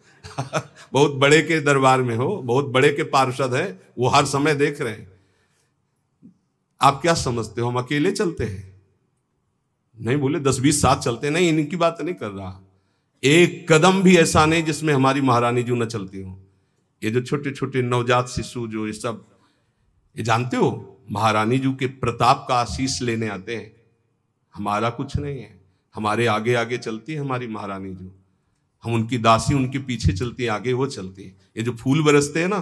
Speaker 1: बहुत बड़े के दरबार में हो, बहुत बड़े के पार्षद है, वो हर समय देख रहे हैं। आप क्या समझते हो हम अकेले चलते हैं? नहीं बोले 10-20 साथ चलते नहीं, इनकी बात नहीं कर रहा। एक कदम भी ऐसा नहीं जिसमें हमारी महारानी जी न चलती हो। ये जो छोटे छोटे नवजात शिशु जो ये सब, ये जानते हो महारानी जी के प्रताप का आशीष लेने आते हैं। हमारा कुछ नहीं है, हमारे आगे आगे चलती है हमारी महारानी जी। हम उनकी दासी, उनके पीछे चलती है, आगे वो चलती है। ये जो फूल बरसते हैं ना,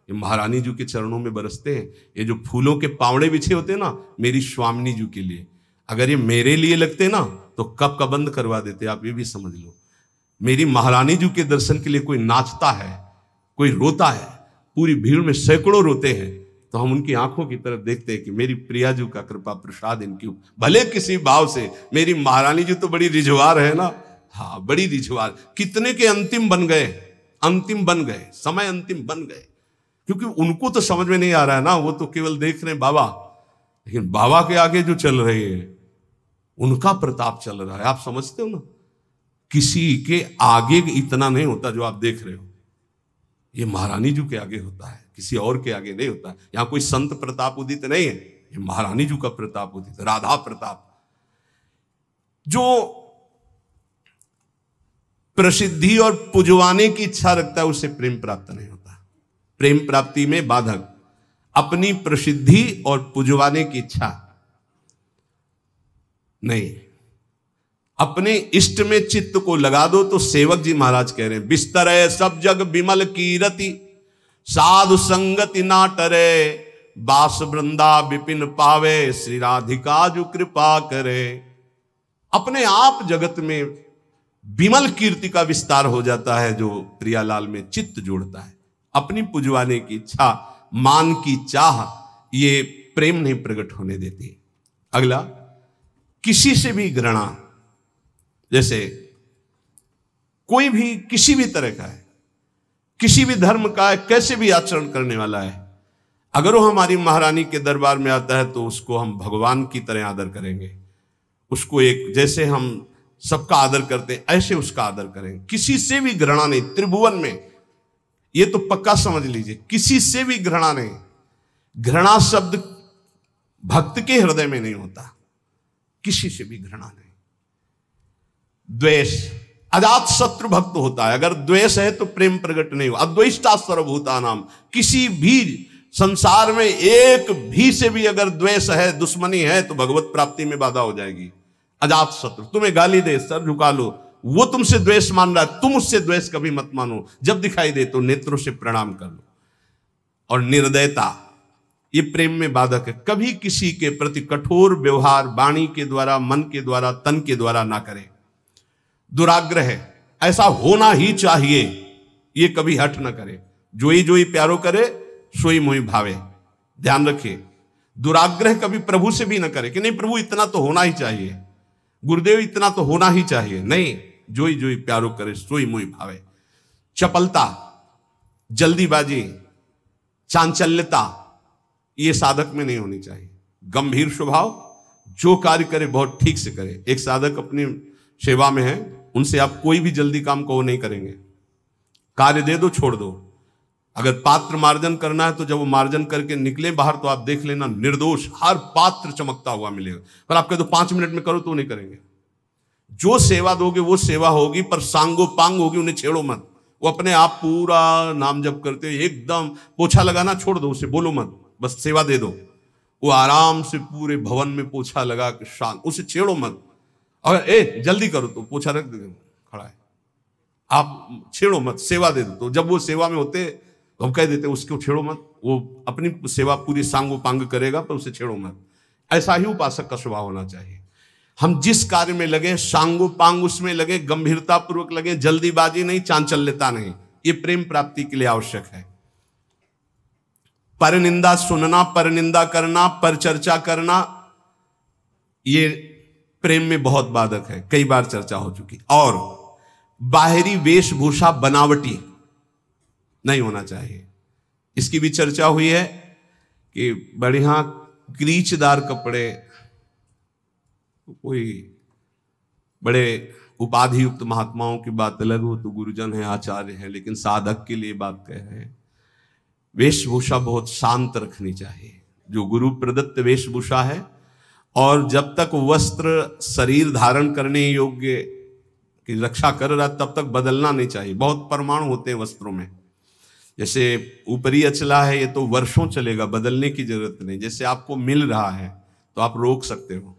Speaker 1: ये महारानी जी के चरणों में बरसते हैं। ये जो फूलों के पावड़े बिछे होते हैं ना, मेरी स्वामिनी जी के लिए। अगर ये मेरे लिए लगते ना तो कब का बंद करवा देते, आप ये भी समझ लो। मेरी महारानी जी के दर्शन के लिए कोई नाचता है, कोई रोता है, पूरी भीड़ में सैकड़ों रोते हैं, तो हम उनकी आंखों की तरफ देखते हैं कि मेरी प्रिया जी का कृपा प्रसाद इनकी, भले किसी भाव से। मेरी महारानी जी तो बड़ी रिझवार है ना, हाँ बड़ी रिझवार। कितने के अंतिम बन गए, अंतिम बन गए, समय अंतिम बन गए, क्योंकि उनको तो समझ में नहीं आ रहा है ना, वो तो केवल देख रहे हैं बाबा। लेकिन बाबा के आगे जो चल रहे हैं उनका प्रताप चल रहा है। आप समझते हो ना, किसी के आगे इतना नहीं होता जो आप देख रहे हो। ये महारानी जी के आगे होता है, किसी और के आगे नहीं होता। यहां कोई संत प्रताप उदित नहीं है, ये महारानी जी का प्रताप उदित, राधा प्रताप। जो प्रसिद्धि और पुजवाने की इच्छा रखता है उसे प्रेम प्राप्त नहीं होता। प्रेम प्राप्ति में बाधक अपनी प्रसिद्धि और पुजवाने की इच्छा नहीं। अपने इष्ट में चित्त को लगा दो। तो सेवक जी महाराज कह रहे हैं, बिस्तर है सब जग विमल कीरति, साधु संगति ना टरे, बास वृंदा विपिन पावे, श्री राधिका जो कृपा करे। अपने आप जगत में विमल कीर्ति का विस्तार हो जाता है जो प्रियालाल में चित्त जोड़ता है। अपनी पुजवाने की इच्छा, मान की चाह, ये प्रेम नहीं प्रकट होने देती। अगला, किसी से भी घृणा, जैसे कोई भी किसी भी तरह का है, किसी भी धर्म का है, कैसे भी आचरण करने वाला है, अगर वो हमारी महारानी के दरबार में आता है तो उसको हम भगवान की तरह आदर करेंगे। उसको एक, जैसे हम सबका आदर करते हैं ऐसे उसका आदर करेंगे। किसी से भी घृणा नहीं त्रिभुवन में, ये तो पक्का समझ लीजिए, किसी से भी घृणा नहीं। घृणा शब्द भक्त के हृदय में नहीं होता, किसी से भी घृणा नहीं। द्वेष, अजात शत्रु भक्त होता है। अगर द्वेष है तो प्रेम प्रकट नहीं हो। अद्वेष्टा सर्वभूतानाम, किसी भी संसार में एक भी से भी अगर द्वेष है, दुश्मनी है, तो भगवत प्राप्ति में बाधा हो जाएगी। अजात शत्रु, तुम्हें गाली दे, सर झुका लो, वो तुमसे द्वेष मान रहा है, तुम उससे द्वेष कभी मत मानो। जब दिखाई दे तो नेत्रों से प्रणाम कर लो। और निर्दयता, ये प्रेम में बाधक है। कभी किसी के प्रति कठोर व्यवहार वाणी के द्वारा, मन के द्वारा, तन के द्वारा ना करें। दुराग्रह, ऐसा होना ही चाहिए, ये कभी हट ना करे। जोई जोई प्यारो करे, सोई मोई भावे। ध्यान रखिए, दुराग्रह कभी प्रभु से भी ना करे कि नहीं प्रभु इतना तो होना ही चाहिए, गुरुदेव इतना तो होना ही चाहिए। नहीं, जोई जोई प्यारो करे, सोई मोई भावे। चपलता, जल्दीबाजी, चांचल्यता, ये साधक में नहीं होनी चाहिए। गंभीर स्वभाव, जो कार्य करे बहुत ठीक से करे। एक साधक अपनी सेवा में है, उनसे आप कोई भी जल्दी काम को नहीं करेंगे, कार्य दे दो छोड़ दो। अगर पात्र मार्जन करना है तो जब वो मार्जन करके निकले बाहर तो आप देख लेना निर्दोष हर पात्र चमकता हुआ मिलेगा। पर आप कह दो 5 मिनट में करो तो नहीं करेंगे। जो सेवा दोगे वो सेवा होगी, पर सांगो पांग होगी, उन्हें छेड़ो मत। वो अपने आप पूरा नाम जप करते एकदम पोछा लगाना छोड़ दो, उसे बोलो मत, बस सेवा दे दो। वो आराम से पूरे भवन में पोछा लगा के शांत, उसे छेड़ो मत। अगर जल्दी करो तो पोछा रख दे खड़ा है, आप छेड़ो मत, सेवा दे दो। तो जब वो सेवा में होते तो हम कह देते उसको छेड़ो मत, वो अपनी सेवा पूरी सांगो पांग करेगा पर उसे छेड़ो मत। ऐसा ही उपासक का स्वभाव होना चाहिए। हम जिस कार्य में लगे सांगो पांग उसमें लगे, गंभीरता पूर्वक लगे, जल्दीबाजी नहीं, चांचल्यता नहीं। ये प्रेम प्राप्ति के लिए आवश्यक है। पर निंदा सुनना, पर निंदा करना, पर चर्चा करना, ये प्रेम में बहुत बाधक है, कई बार चर्चा हो चुकी। और बाहरी वेशभूषा बनावटी नहीं होना चाहिए, इसकी भी चर्चा हुई है कि बढ़िया क्रीचदार कपड़े, कोई बड़े उपाधि युक्त महात्माओं की बात अलग हो, तो गुरुजन है, आचार्य है, लेकिन साधक के लिए बात कह रहे हैं। वेशभूषा बहुत शांत रखनी चाहिए, जो गुरु प्रदत्त वेशभूषा है। और जब तक वस्त्र शरीर धारण करने योग्य की रक्षा कर रहा तब तक बदलना नहीं चाहिए। बहुत परमाणु होते हैं वस्त्रों में, जैसे ऊपरी अचला है ये तो वर्षों चलेगा, बदलने की जरूरत नहीं। जैसे आपको मिल रहा है तो आप रोक सकते हो,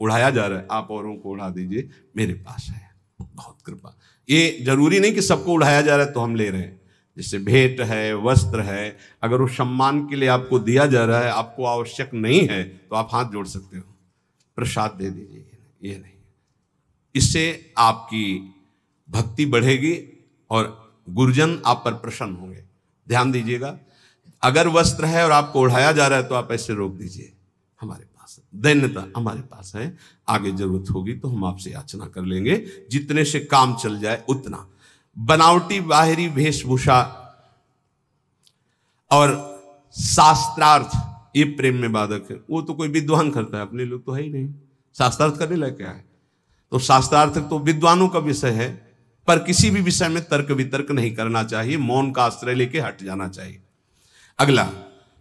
Speaker 1: उड़ाया जा रहा है आप औरों को उड़ा दीजिए, मेरे पास है, बहुत कृपा। ये जरूरी नहीं कि सबको उड़ाया जा रहा है तो हम ले रहे हैं। जैसे भेंट है, वस्त्र है, अगर वो सम्मान के लिए आपको दिया जा रहा है, आपको आवश्यक नहीं है तो आप हाथ जोड़ सकते हो, प्रसाद दे दीजिए, ये नहीं। इससे आपकी भक्ति बढ़ेगी और गुरुजन आप पर प्रसन्न होंगे। ध्यान दीजिएगा, अगर वस्त्र है और आपको उड़ाया जा रहा है तो आप ऐसे रोक दीजिए, हमारे पास दैन्यता हमारे पास है, आगे जरूरत होगी तो हम आपसे याचना कर लेंगे, जितने से काम चल जाए उतना। बनावटी बाहरी वेशभूषा और शास्त्रार्थ ये प्रेम में बाधक है। वो तो कोई विद्वान करता है, अपने लोग तो है ही नहीं, शास्त्रार्थ करने लग क्या है। तो शास्त्रार्थ तो विद्वानों का विषय है, पर किसी भी विषय में तर्क वितर्क नहीं करना चाहिए, मौन का आश्रय लेके हट जाना चाहिए। अगला,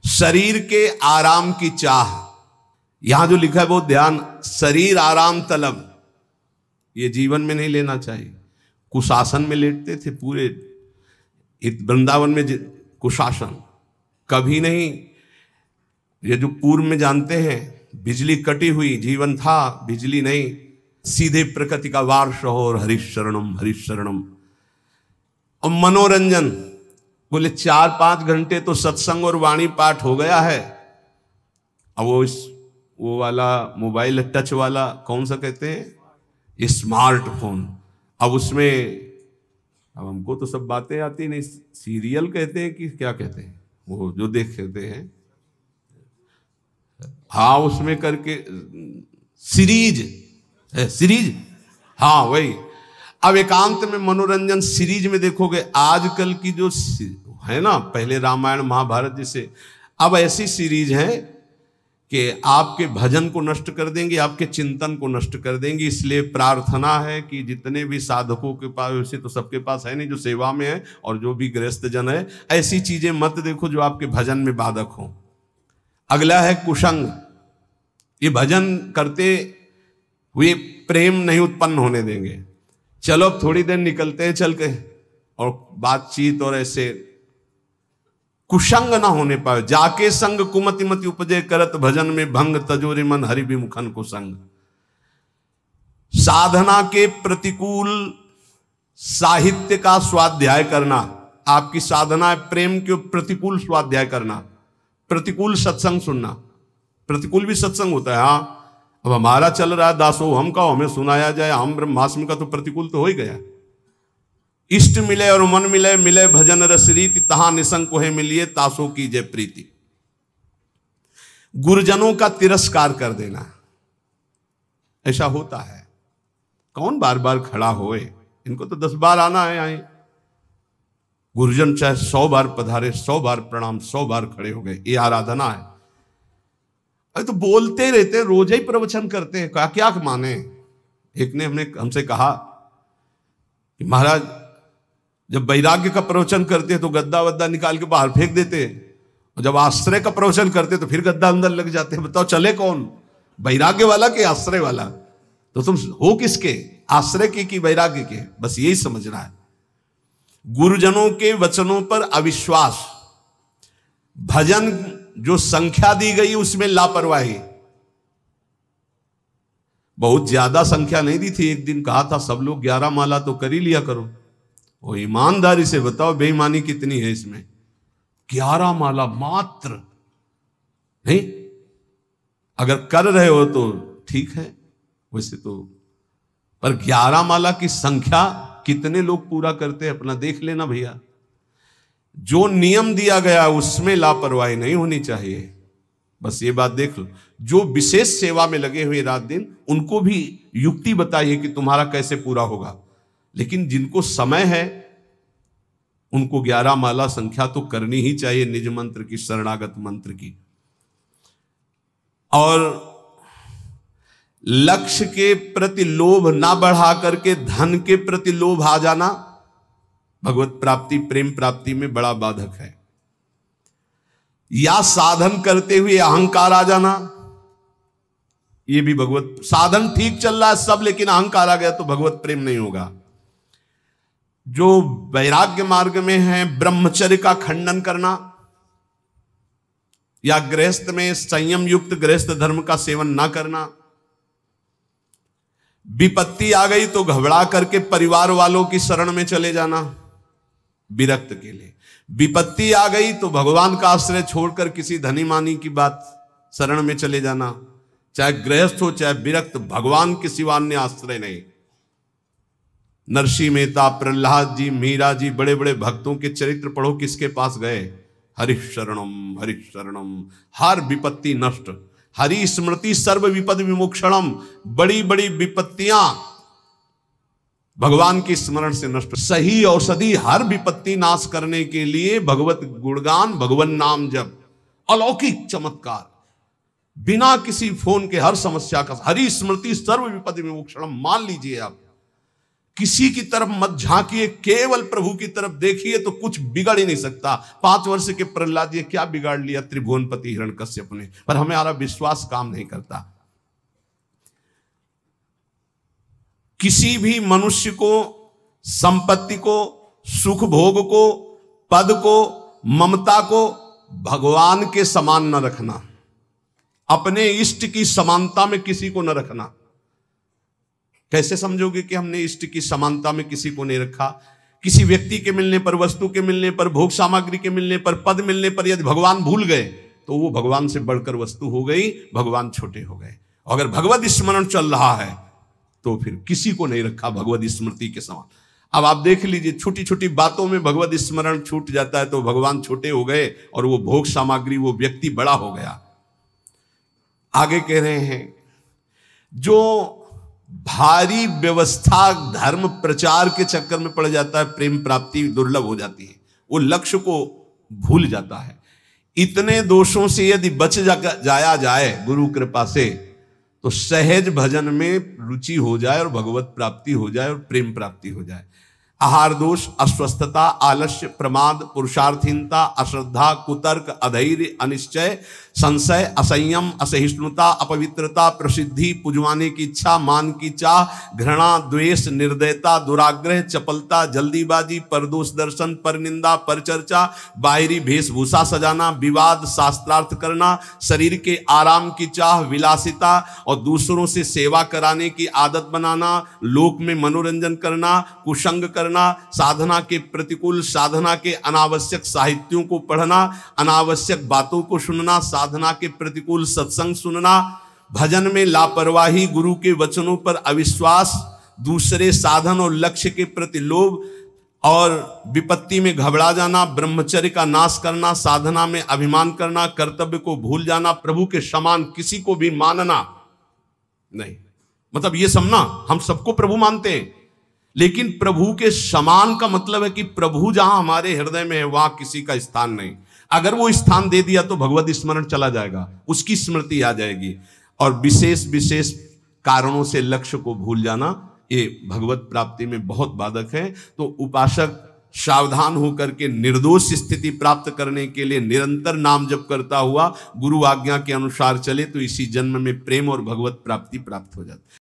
Speaker 1: शरीर के आराम की चाह। यहां जो लिखा है वो ध्यान, शरीर आराम तलब, ये जीवन में नहीं लेना चाहिए। कुशासन में लेटते थे पूरे वृंदावन में, कुशासन कभी नहीं। ये जो पूर्व में जानते हैं बिजली कटी हुई जीवन था, बिजली नहीं, सीधे प्रकृति का वार्ष हो और हरिशरणम हरिशरणम। और मनोरंजन बोले 4-5 घंटे तो सत्संग और वाणी पाठ हो गया है। अब वो वाला मोबाइल टच वाला कौन सा कहते हैं, स्मार्टफोन। अब उसमें अब हमको तो सब बातें आती नहीं, सीरियल कहते हैं कि क्या कहते हैं, वो जो देखते हैं, हाँ उसमें करके सीरीज, हाँ वही। अब एकांत में मनोरंजन सीरीज में देखोगे, आजकल की जो है ना, पहले रामायण महाभारत जैसे, अब ऐसी सीरीज है कि आपके भजन को नष्ट कर देंगे, आपके चिंतन को नष्ट कर देंगे। इसलिए प्रार्थना है कि जितने भी साधकों के पास, वैसे तो सबके पास है नहीं, जो सेवा में है और जो भी गृहस्थ जन है, ऐसी चीजें मत देखो जो आपके भजन में बाधक हो। अगला है कुसंग, ये भजन करते हुए प्रेम नहीं उत्पन्न होने देंगे। चलो अब थोड़ी देर निकलते हैं चल के, और बातचीत और ऐसे कुसंग ना होने पाए। जाके संग कुमति मति उपजे करत भजन में भंग, तजोरे मन हरि विमुखन को संग। साधना के प्रतिकूल साहित्य का स्वाध्याय करना, आपकी साधना है प्रेम के प्रतिकूल स्वाध्याय करना, प्रतिकूल सत्संग सुनना। प्रतिकूल भी सत्संग होता है, हाँ। अब हमारा चल रहा है दासो हम का, हमें सुनाया जाए हम ब्रह्मास्म का, तो प्रतिकूल तो हो ही गया। इष्ट मिले और मन मिले, मिले भजन रस रीति, तहां निसंग को है मिलिए, तासो की जय प्रीति। गुरुजनों का तिरस्कार कर देना, ऐसा होता है। कौन बार बार खड़ा होए, इनको तो 10 बार आना है आए। गुरुजन चाहे 100 बार पधारे, 100 बार प्रणाम, 100 बार खड़े हो गए, ये आराधना है। अरे तो बोलते रहते, रोज ही प्रवचन करते हैं, क्या क्या माने। एक ने हमसे कहा कि महाराज जब वैराग्य का प्रवचन करते तो गद्दा वद्दा निकाल के बाहर फेंक देते, और जब आश्रय का प्रवचन करते तो फिर गद्दा अंदर लग जाते। बताओ चले कौन, वैराग्य वाला कि आश्रय वाला? तो तुम हो किसके, आश्रय के कि वैराग्य के? बस यही समझना है। गुरुजनों के वचनों पर अविश्वास, भजन जो संख्या दी गई उसमें लापरवाही। बहुत ज्यादा संख्या नहीं दी थी, एक दिन कहा था सब लोग 11 माला तो कर ही लिया करो। वो ईमानदारी से बताओ बेईमानी कितनी है इसमें। 11 माला मात्र नहीं, अगर कर रहे हो तो ठीक है वैसे तो, पर 11 माला की संख्या कितने लोग पूरा करते हैं अपना देख लेना भैया। जो नियम दिया गया उसमें लापरवाही नहीं होनी चाहिए, बस ये बात देख लो। जो विशेष सेवा में लगे हुए रात दिन, उनको भी युक्ति बताइए कि तुम्हारा कैसे पूरा होगा। लेकिन जिनको समय है उनको 11 माला संख्या तो करनी ही चाहिए, निज मंत्र की, शरणागत मंत्र की। और लक्ष्य के प्रति लोभ ना बढ़ा करके धन के प्रति लोभ आ जाना भगवत प्राप्ति, प्रेम प्राप्ति में बड़ा बाधक है। या साधन करते हुए अहंकार आ जाना, ये भी भगवत, साधन ठीक चल रहा है सब लेकिन अहंकार आ गया तो भगवत प्रेम नहीं होगा। जो वैराग्य मार्ग में है, ब्रह्मचर्य का खंडन करना, या गृहस्थ में संयम युक्त गृहस्थ धर्म का सेवन ना करना। विपत्ति आ गई तो घबरा करके परिवार वालों की शरण में चले जाना विरक्त के लिए। विपत्ति आ गई तो भगवान का आश्रय छोड़कर किसी धनी मानी की बात शरण में चले जाना। चाहे गृहस्थ हो चाहे विरक्त, भगवान के सिवा अन्य आश्रय नहीं। नरसिंह मेहता, प्रहलाद जी, मीरा जी, बड़े बड़े भक्तों के चरित्र पढ़ो, किसके पास गए? हरिः शरणम हरिः शरणम, हर विपत्ति नष्ट। हरि स्मृति सर्व विपद विमोक्षणम, बड़ी बड़ी विपत्तियां भगवान की स्मरण से नष्ट। सही औषधि हर विपत्ति नाश करने के लिए भगवत गुणगान, भगवान नाम जप, अलौकिक चमत्कार, बिना किसी फोन के हर समस्या का। हरि स्मृति सर्व विपद विमोक्षणम, मान लीजिए आप किसी की तरफ मत झांकिए, केवल प्रभु की तरफ देखिए तो कुछ बिगड़ ही नहीं सकता। 5 वर्ष के प्रहलाद जी क्या बिगाड़ लिया त्रिभुवनपति हिरण्यकश्यप ने, पर हमारा विश्वास काम नहीं करता। किसी भी मनुष्य को, संपत्ति को, सुख भोग को, पद को, ममता को भगवान के समान न रखना। अपने इष्ट की समानता में किसी को न रखना। कैसे समझोगे कि हमने इष्ट की समानता में किसी को नहीं रखा? किसी व्यक्ति के मिलने पर, वस्तु के मिलने पर, भोग सामग्री के मिलने पर, पद मिलने पर यदि भगवान भूल गए तो वो भगवान से बढ़कर वस्तु हो गई, भगवान छोटे हो गए। अगर भगवत स्मरण चल रहा है तो फिर किसी को नहीं रखा भगवत स्मृति के समान। अब आप देख लीजिए, छोटी छोटी बातों में भगवत स्मरण छूट जाता है तो भगवान छोटे हो गए और वो भोग सामग्री, वो व्यक्ति बड़ा हो गया। आगे कह रहे हैं, जो भारी व्यवस्था धर्म प्रचार के चक्कर में पड़ जाता है, प्रेम प्राप्ति दुर्लभ हो जाती है, वो लक्ष्य को भूल जाता है। इतने दोषों से यदि बच जाया जाए गुरु कृपा से, तो सहज भजन में रुचि हो जाए और भगवत प्राप्ति हो जाए और प्रेम प्राप्ति हो जाए। आहार दोष, अस्वस्थता, आलस्य, प्रमाद, पुरुषार्थहीनता, अश्रद्धा, कुतर्क, अधैर्य, अनिश्चय, संशय, असंयम, असहिष्णुता, अपवित्रता, प्रसिद्धि, पुजवाने की इच्छा, मान की चाह, घृणा, द्वेष, निर्दयता, दुराग्रह, चपलता, जल्दीबाजी, परदोष दर्शन, परनिंदा, परचर्चा, बाहरी वेशभूषा सजाना, विवाद, शास्त्रार्थ करना, शरीर के आराम की चाह, विलासिता और दूसरों से सेवा कराने की आदत बनाना, लोक में मनोरंजन करना, कुसंग करना, साधना के प्रतिकूल, साधना के अनावश्यक साहित्यों को पढ़ना, अनावश्यक बातों को सुनना, साधना के प्रतिकूल सत्संग सुनना, भजन में लापरवाही, गुरु के वचनों पर अविश्वास, दूसरे साधन और लक्ष्य के प्रति लोभ और विपत्ति में घबरा जाना, ब्रह्मचर्य का नाश करना, साधना में अभिमान करना, कर्तव्य को भूल जाना, प्रभु के समान किसी को भी मानना नहीं। मतलब ये समझना, हम सबको प्रभु मानते हैं, लेकिन प्रभु के समान का मतलब है कि प्रभु जहां हमारे हृदय में है वहां किसी का स्थान नहीं। अगर वो स्थान दे दिया तो भगवत स्मरण चला जाएगा, उसकी स्मृति आ जाएगी। और विशेष विशेष कारणों से लक्ष्य को भूल जाना ये भगवत प्राप्ति में बहुत बाधक है। तो उपासक सावधान होकर के निर्दोष स्थिति प्राप्त करने के लिए निरंतर नाम जप करता हुआ गुरु आज्ञा के अनुसार चले तो इसी जन्म में प्रेम और भगवत प्राप्ति प्राप्त हो जाती।